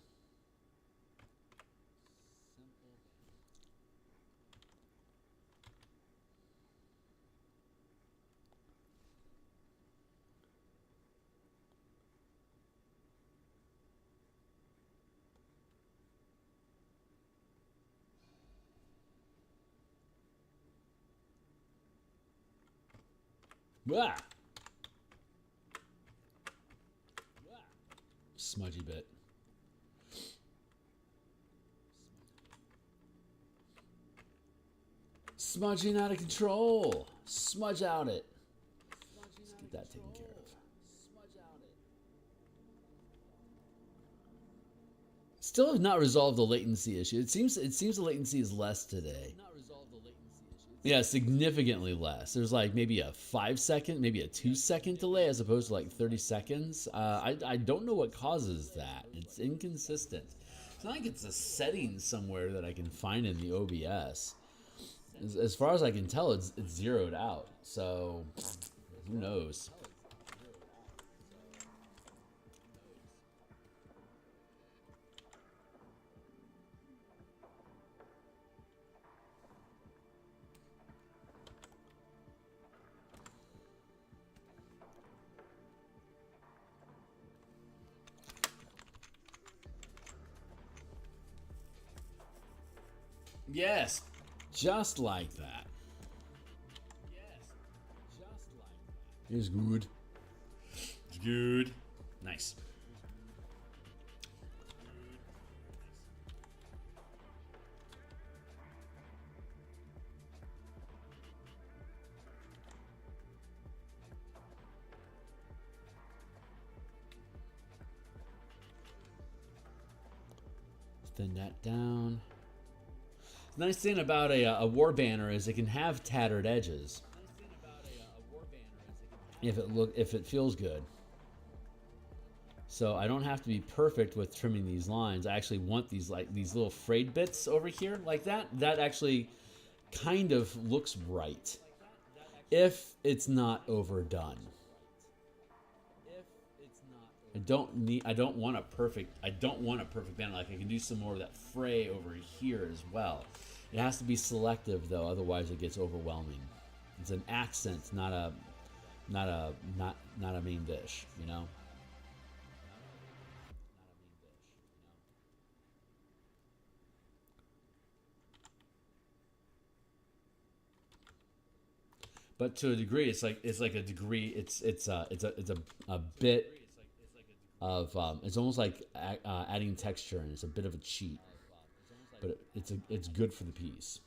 Wah! Smudgy bit. Smudging out of control. Smudge out it. Let's get that taken care of. Still have not resolved the latency issue. It seems the latency is less today. Yeah, significantly less. There's like maybe a 5-second, maybe a 2-second delay as opposed to like 30 seconds. I don't know what causes that. It's inconsistent. It's not like it's a setting somewhere that I can find in the OBS. As far as I can tell, it's zeroed out. So who knows? Yes, just like that. It's good. It's good. Nice. Thin that down. The nice thing about a war banner is it can have tattered edges. If it feels good. So I don't have to be perfect with trimming these lines. I actually want these little frayed bits over here like that. That actually kind of looks right. If it's not overdone. I don't want a perfect banner. Like I can do some more of that fray over here as well. It has to be selective though, otherwise it gets overwhelming. It's an accent, not a main dish, you know. But to a degree, it's like a degree. It's a bit of it's almost like adding texture, and it's a bit of a cheat, but it's good for the piece.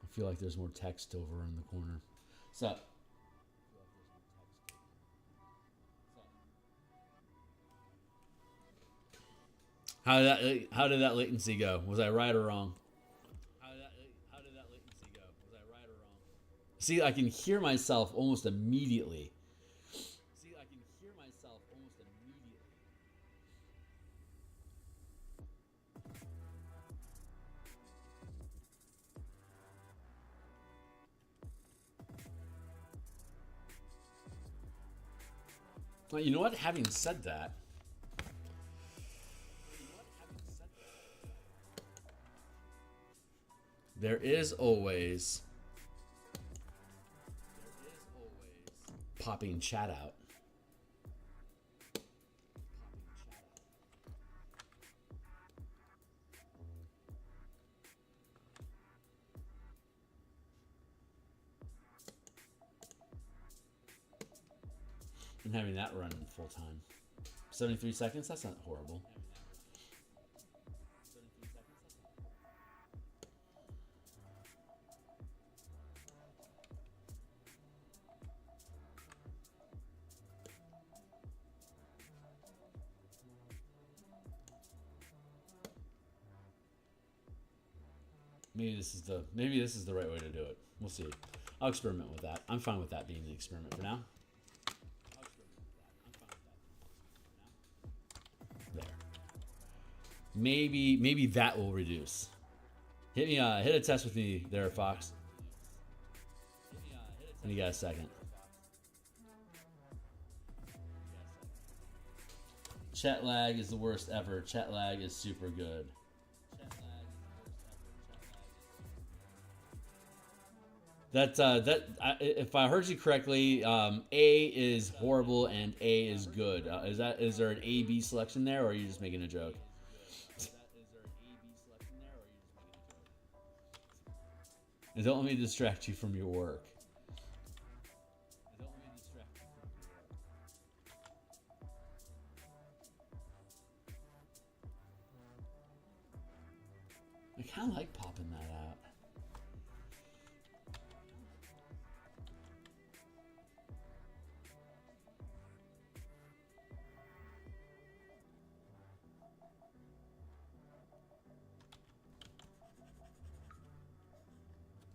I feel like there's more text over in the corner. So. How did that latency go? Was I right or wrong? How did that latency go? Was I right or wrong? See, I can hear myself almost immediately. Well, you know what? Having said that, there is always popping chat out. And having that run full time. 73 seconds? That's not horrible. Maybe this is the right way to do it. We'll see. I'll experiment with that. I'm fine with that being the experiment for now. There. Maybe that will reduce. Hit a test with me there, Fox. When you got a second. Chat lag is the worst ever. Chat lag is super good. If I heard you correctly, A is horrible and A is good. Is there an A B selection there, or are you just making a joke? And don't let me distract you from your work. I kind of like popping that out.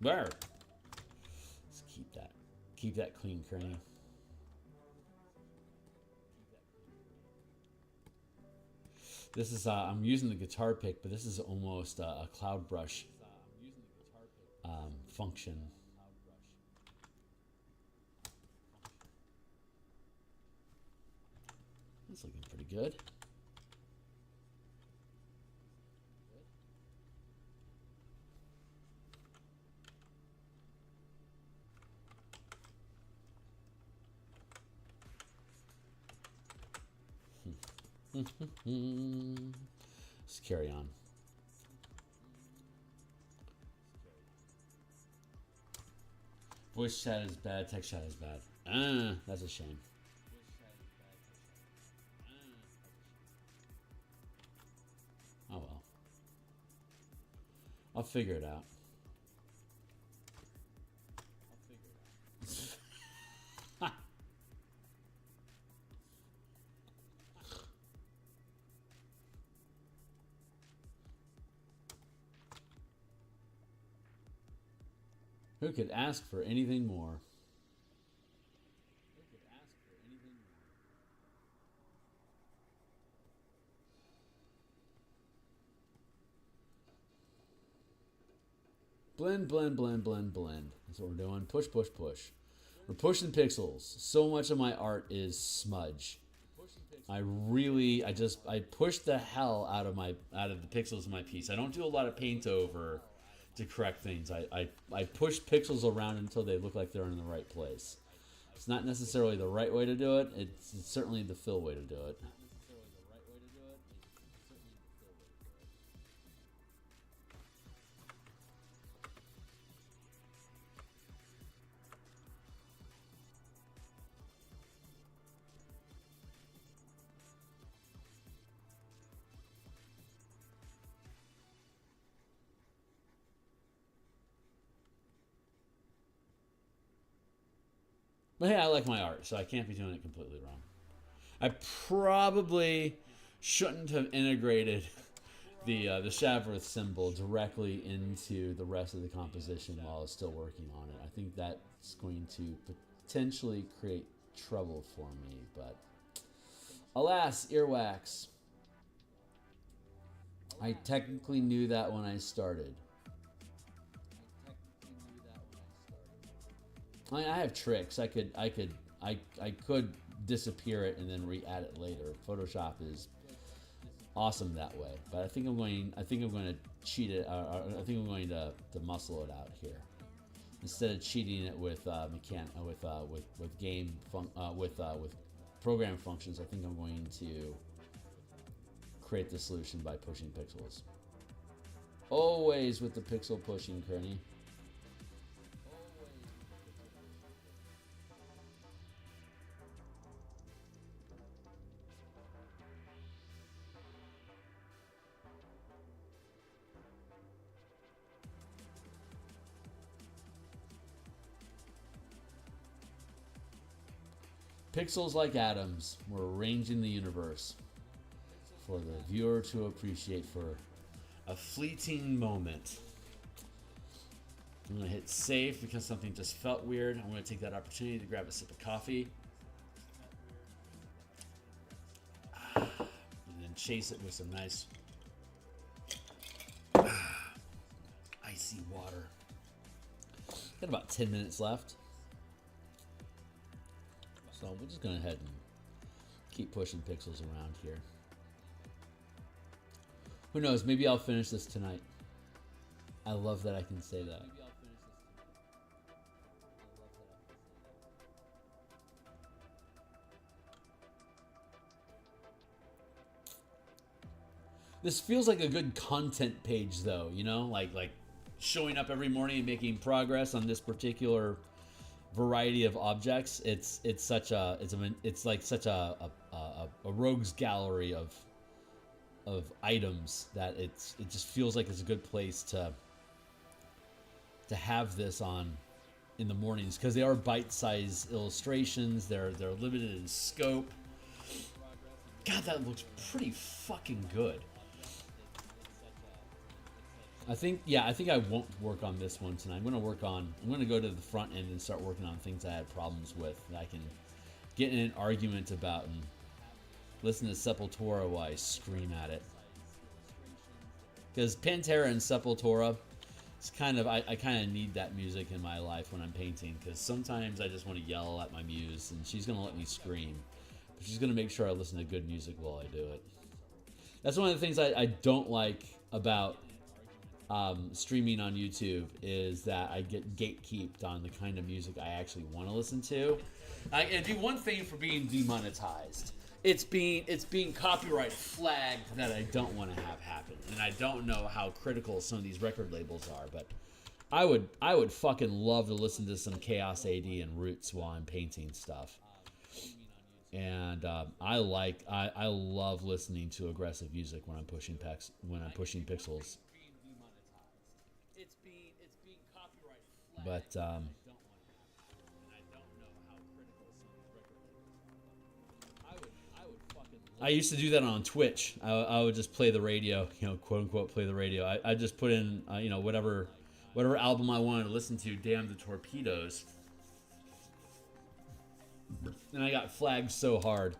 Where? Let's keep that clean, Kearney. This is I'm using the guitar pick, but this is almost a cloud brush function. That's looking pretty good. Let's carry on. Voice chat is bad, text chat is bad. That's a shame. Oh well. I'll figure it out. Who could ask for anything more? Blend, blend, blend, blend, blend. That's what we're doing. Push, push, push. We're pushing pixels. So much of my art is smudge. I push the hell out of the pixels in my piece. I don't do a lot of paint over to correct things. I push pixels around until they look like they're in the right place. It's not necessarily the right way to do it. It's certainly the Phil way to do it. But hey, I like my art, so I can't be doing it completely wrong. I probably shouldn't have integrated the Shavrith symbol directly into the rest of the composition while I was still working on it. I think that's going to potentially create trouble for me, but alas, earwax. I technically knew that when I started. I have tricks. I could disappear it and then re-add it later. Photoshop is awesome that way, but I think I'm going to cheat it. I think I'm going to muscle it out here instead of cheating it with program functions. I think I'm going to create the solution by pushing pixels. Always with the pixel pushing, Kearney. Pixels like atoms, we're arranging the universe for the viewer to appreciate for a fleeting moment. I'm going to hit save because something just felt weird. I'm going to take that opportunity to grab a sip of coffee. And then chase it with some nice icy water. Got about 10 minutes left. So we're just going to head and keep pushing pixels around here. Who knows? Maybe I'll finish this tonight. I love that I can say that. This feels like a good content page, though. You know, like showing up every morning and making progress on this particular variety of objects. It's like such a rogues gallery of items that it just feels like it's a good place to have this on in the mornings, because they are bite-sized illustrations. They're limited in scope. God, that looks pretty fucking good. I think I won't work on this one tonight. I'm going to go to the front end and start working on things I had problems with that I can get in an argument about and listen to Sepultura while I scream at it. Because Pantera and Sepultura, it's kind of, I kind of need that music in my life when I'm painting, because sometimes I just want to yell at my muse and she's going to let me scream. But she's going to make sure I listen to good music while I do it. That's one of the things I don't like about streaming on YouTube, is that I get gatekeeped on the kind of music I actually want to listen to. It'd be one thing for being demonetized. It's being copyright flagged that I don't want to have happen. And I don't know how critical some of these record labels are, but I would fucking love to listen to some Chaos AD and Roots while I'm painting stuff. And I love listening to aggressive music when I'm pushing pixels. But I used to do that on Twitch. I would just play the radio, quote unquote, play the radio. I just put in, whatever album I wanted to listen to. Damn the Torpedoes, and I got flagged so hard,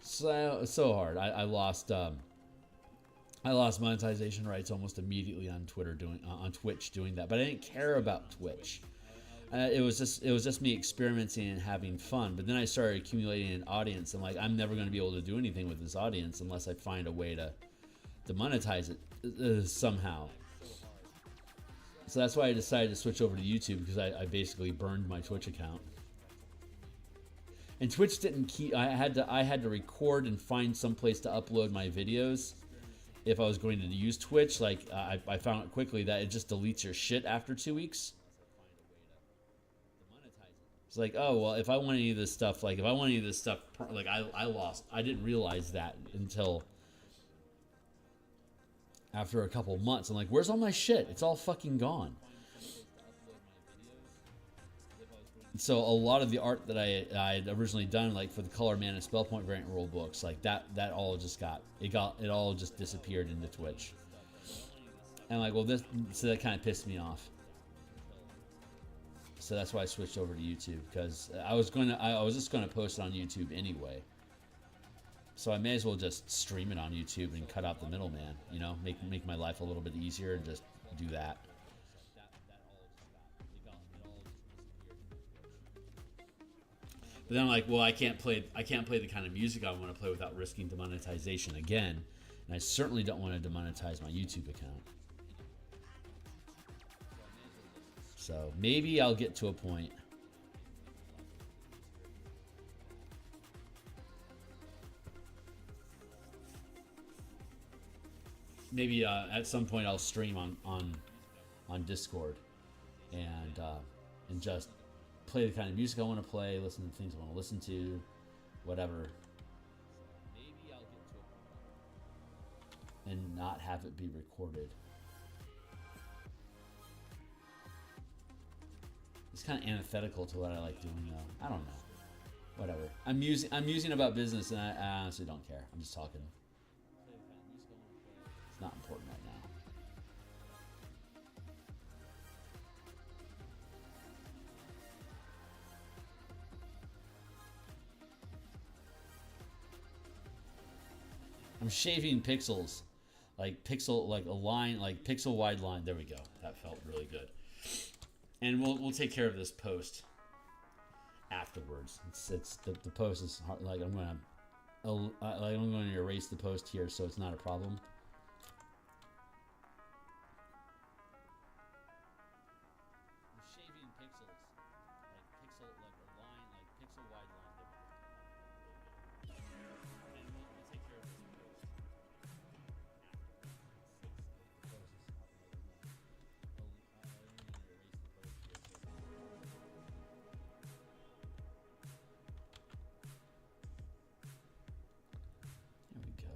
so hard. I lost monetization rights almost immediately on on Twitch doing that. But I didn't care about Twitch. It was just me experimenting and having fun. But then I started accumulating an audience. I'm like, I'm never going to be able to do anything with this audience unless I find a way to monetize it somehow. So that's why I decided to switch over to YouTube, because I basically burned my Twitch account. And Twitch didn't keep. I had to record and find some place to upload my videos if I was going to use Twitch. Like I found out quickly that it just deletes your shit after 2 weeks. It's like, oh, well, if I want any of this stuff, I didn't realize that until after a couple months. I'm like, where's all my shit? It's all fucking gone. So a lot of the art that I had originally done, like for the Color Mana Spell Point variant rule books, like that all just it all just disappeared into Twitch. And I'm like, well, so that kind of pissed me off. So that's why I switched over to YouTube, because I was just gonna post it on YouTube anyway. So I may as well just stream it on YouTube and cut out the middleman, make my life a little bit easier and just do that. But then I'm like, well, I can't play the kind of music I want to play without risking demonetization again, and I certainly don't want to demonetize my YouTube account. So maybe I'll get to a point. Maybe at some point I'll stream on Discord and just play the kind of music I want to play, listen to things I want to listen to, whatever. Maybe I'll get to a point and not have it be recorded. It's kind of antithetical to what I like doing, though. I don't know. Whatever. I'm musing about business, and I honestly don't care. I'm just talking. It's not important right now. I'm shaving pixels, like a line, like pixel wide line. There we go. That felt really good. And we'll take care of this post afterwards. It's the post is hard, like I'm going to erase the post here, so it's not a problem. I'm shaving pixels, like a line, like pixel wide line. There we go. And we'll take care of this post There we go.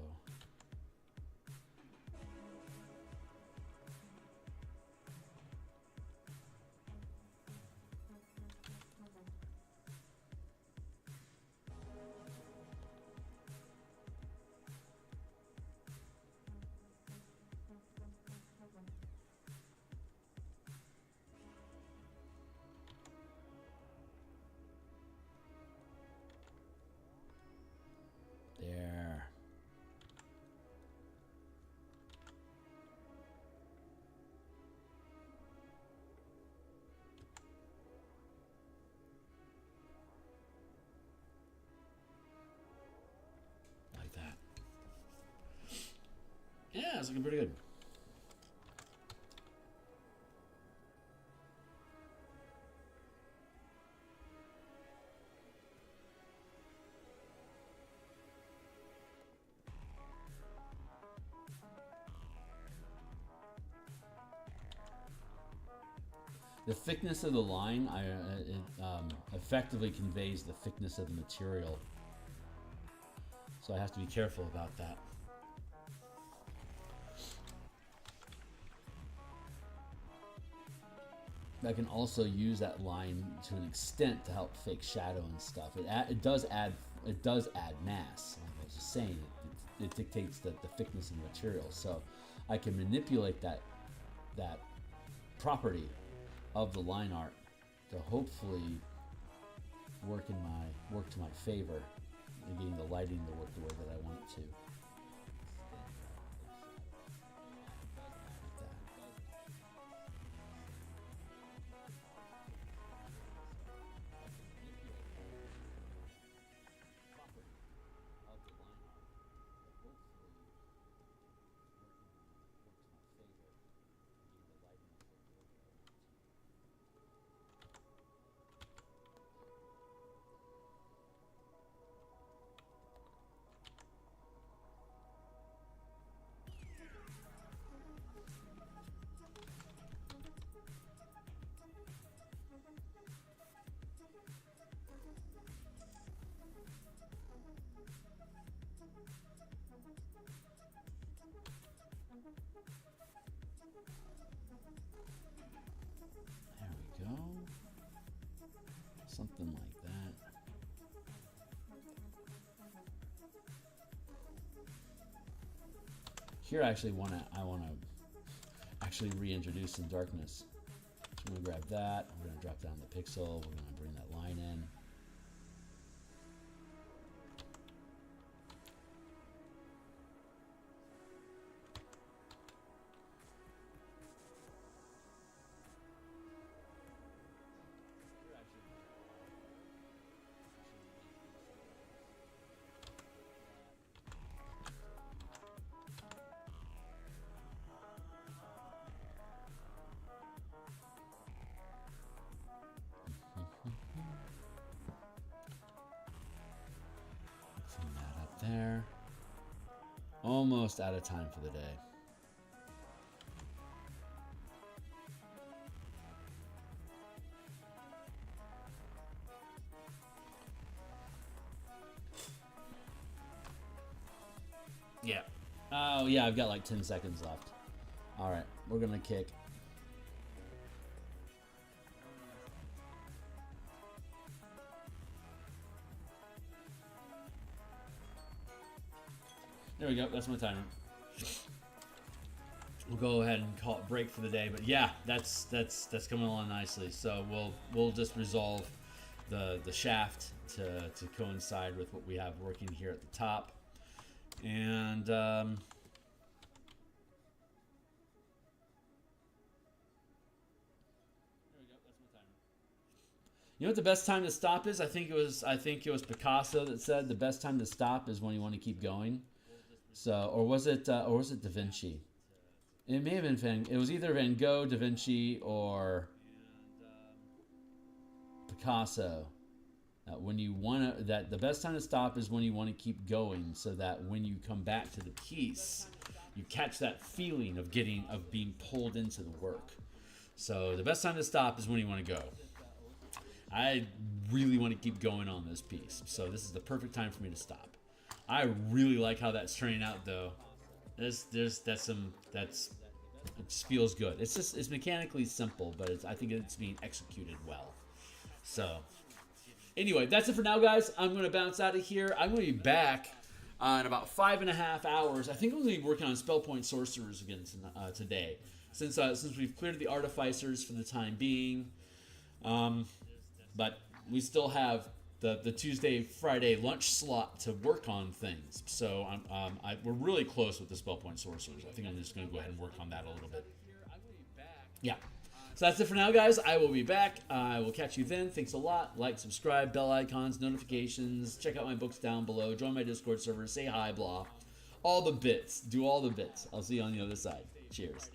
There. Like that. Yeah, it's looking pretty good. The thickness of the line, effectively conveys the thickness of the material. So I have to be careful about that. I can also use that line to an extent to help fake shadow and stuff. It does add mass. Like I was just saying, it dictates the thickness of the material. So I can manipulate that property of the line art to hopefully work to my favor, and getting the lighting to work the way that I want it to. There we go. Something like that. Here I want to actually reintroduce some darkness. So I'm going to grab that. We're going to drop down the pixel. We're going to bring that line in. There. Almost out of time for the day. Yeah. Oh, yeah, I've got like 10 seconds left. All right, we're going to kick. There we go. That's my timer. We'll go ahead and call it break for the day. But yeah, that's coming along nicely. So we'll just resolve the shaft to coincide with what we have working here at the top. And you know what the best time to stop is? I think it was Picasso that said the best time to stop is when you want to keep going. So, or was it Da Vinci? It may have been it was either Van Gogh, Da Vinci, or Picasso. When you want to, that the best time to stop is when you want to keep going, so that when you come back to the piece, you catch that feeling of being pulled into the work. So the best time to stop is when you want to go. I really want to keep going on this piece, so this is the perfect time for me to stop. I really like how that's turning out, though. It just feels good. It's mechanically simple, but I think it's being executed well. So anyway, that's it for now, guys. I'm going to bounce out of here. I'm going to be back in about 5.5 hours. I think I'm going to be working on Spell Point Sorcerers again today, since we've cleared the Artificers for the time being. But we still have the Tuesday, Friday lunch slot to work on things. So we're really close with the Spell Point Sorcerers. I think I'm just going to go ahead and work on that a little bit. Yeah. So that's it for now, guys. I will be back. I will catch you then. Thanks a lot. Like, subscribe, bell icons, notifications. Check out my books down below. Join my Discord server. Say hi, blah. All the bits. Do all the bits. I'll see you on the other side. Cheers.